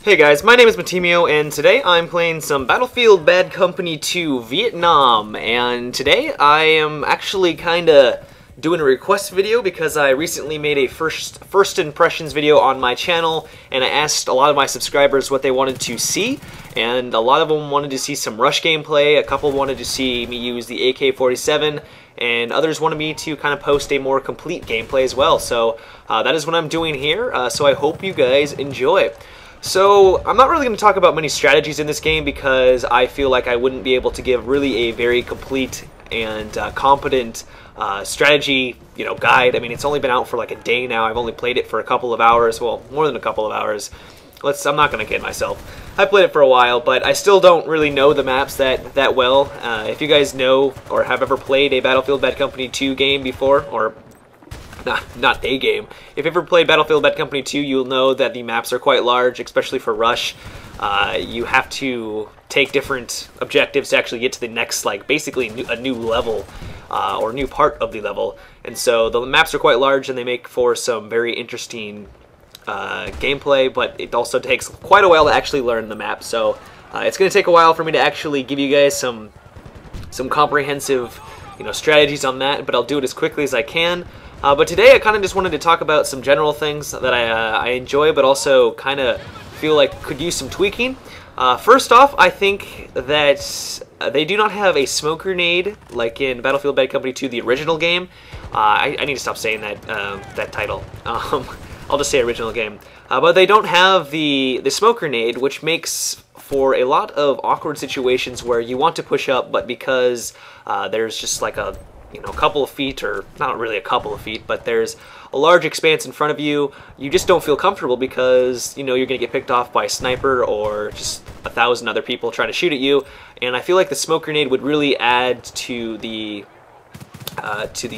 Hey guys, my name is Matimi0, and today I'm playing some Battlefield Bad Company 2 Vietnam, and today I am actually kinda doing a request video because I recently made a first impressions video on my channel, and I asked a lot of my subscribers what they wanted to see, and a lot of them wanted to see some rush gameplay, a couple wanted to see me use the AK-47, and others wanted me to kind of post a more complete gameplay as well. So that is what I'm doing here, so I hope you guys enjoy. So, I'm not really going to talk about many strategies in this game because I feel like I wouldn't be able to give really a very complete and competent strategy, guide. I mean, it's only been out for like a day now. I've only played it for a couple of hours, well, more than a couple of hours. I'm not going to kid myself. I played it for a while, but I still don't really know the maps that well. If you guys know or have ever played a Battlefield Bad Company 2 game before, or not a game. If you've ever played Battlefield Bad Company 2, you'll know that the maps are quite large, especially for Rush. You have to take different objectives to actually get to the next, basically a new level, or new part of the level. And so the maps are quite large, and they make for some very interesting gameplay, but it also takes quite a while to actually learn the map. So it's going to take a while for me to actually give you guys some comprehensive strategies on that, but I'll do it as quickly as I can. But today I kind of just wanted to talk about some general things that I enjoy, but also kind of feel like could use some tweaking. First off, I think that they do not have a smoke grenade like in Battlefield Bad Company 2, the original game. I need to stop saying that title. I'll just say original game. But they don't have the smoke grenade, which makes for a lot of awkward situations where you want to push up, but because there's just like a couple of feet, or not really a couple of feet, but there's a large expanse in front of you, you just don't feel comfortable because you're gonna get picked off by a sniper or just 1,000 other people trying to shoot at you. And I feel like the smoke grenade would really add to the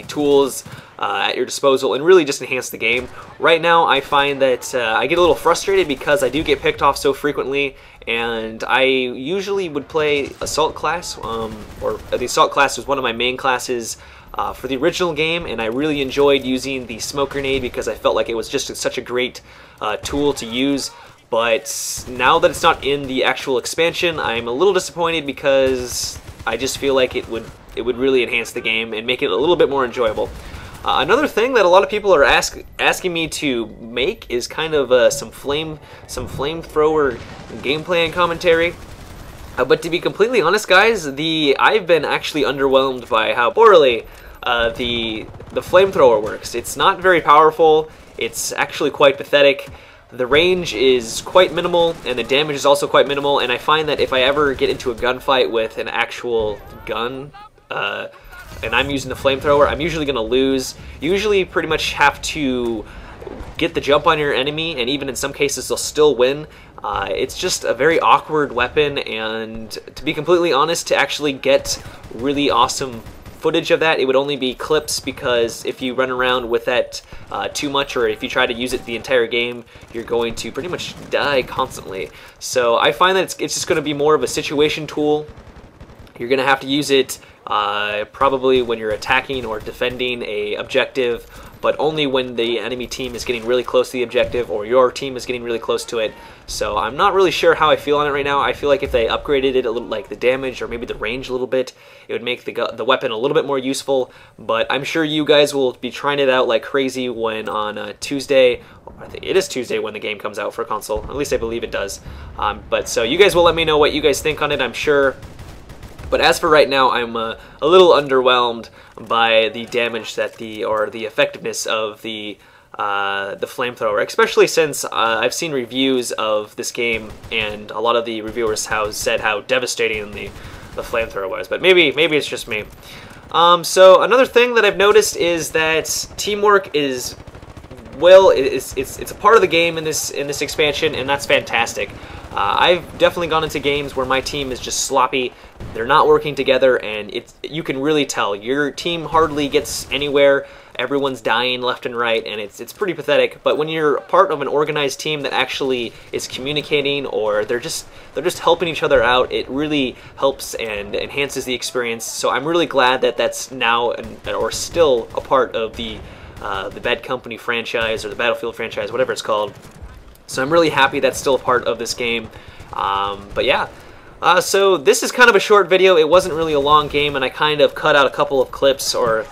tools at your disposal and really just enhance the game. Right now I find that I get a little frustrated because I do get picked off so frequently, and I usually would play Assault class, or the Assault class was one of my main classes for the original game, and I really enjoyed using the smoke grenade because I felt like it was just such a great tool to use. But now that it's not in the actual expansion, I'm a little disappointed because I just feel like it would really enhance the game and make it a little bit more enjoyable. Another thing that a lot of people are asking me to make is kind of some flamethrower gameplay and commentary. But to be completely honest, guys, I've been actually underwhelmed by how poorly the flamethrower works. It's not very powerful. It's actually quite pathetic. The range is quite minimal, and the damage is also quite minimal. And I find that if I ever get into a gunfight with an actual gun, and I'm using the flamethrower, I'm usually going to lose. You usually pretty much have to get the jump on your enemy, and even in some cases they'll still win. It's just a very awkward weapon, and to be completely honest, to actually get really awesome footage of that, it would only be clips, because if you run around with that too much, or if you try to use it the entire game, you're going to pretty much die constantly. So I find that it's just going to be more of a situation tool. You're going to have to use it probably when you're attacking or defending a objective, but only when the enemy team is getting really close to the objective, or your team is getting really close to it. So I'm not really sure how I feel on it right now. I feel like if they upgraded it a little, like the damage or maybe the range a little bit, it would make the weapon a little bit more useful. But I'm sure you guys will be trying it out like crazy when on Tuesday, I think it is Tuesday when the game comes out for console. At least I believe it does. But so you guys will let me know what you guys think on it, I'm sure. But as for right now, I'm a little underwhelmed by the damage that or the effectiveness of the flamethrower, especially since I've seen reviews of this game, and a lot of the reviewers have said how devastating the flamethrower was. But maybe it's just me. So another thing that I've noticed is that teamwork is, well, it's a part of the game in this expansion, and that's fantastic. I've definitely gone into games where my team is just sloppy. They're not working together, and you can really tell. Your team hardly gets anywhere. Everyone's dying left and right, and it's pretty pathetic. But when you're part of an organized team that actually is communicating, or they're just helping each other out, it really helps and enhances the experience. So I'm really glad that that's now or still a part of the Bad Company franchise, or the Battlefield franchise, whatever it's called. So I'm really happy that's still a part of this game. But yeah. So this is kind of a short video. It wasn't really a long game, and I kind of cut out a couple of clips or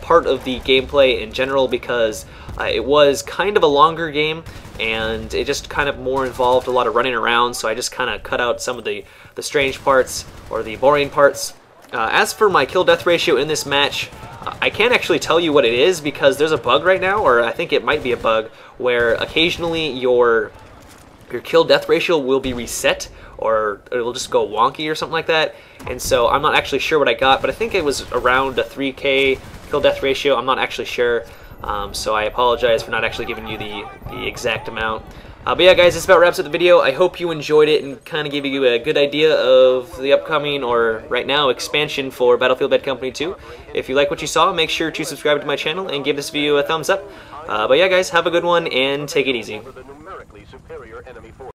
part of the gameplay in general because it was kind of a longer game, and it just kind of more involved a lot of running around, so I just kind of cut out some of the strange parts or the boring parts. As for my kill-death ratio in this match, I can't actually tell you what it is because there's a bug right now, or I think it might be a bug, where occasionally your kill-death ratio will be reset, or it'll just go wonky or something like that. And so I'm not actually sure what I got, but I think it was around a 3K kill-death ratio. I'm not actually sure, so I apologize for not actually giving you the exact amount. But yeah, guys, this about wraps up the video. I hope you enjoyed it and kind of gave you a good idea of the upcoming, or right now, expansion for Battlefield Bad Company 2. If you like what you saw, make sure to subscribe to my channel and give this video a thumbs up. But yeah, guys, have a good one and take it easy.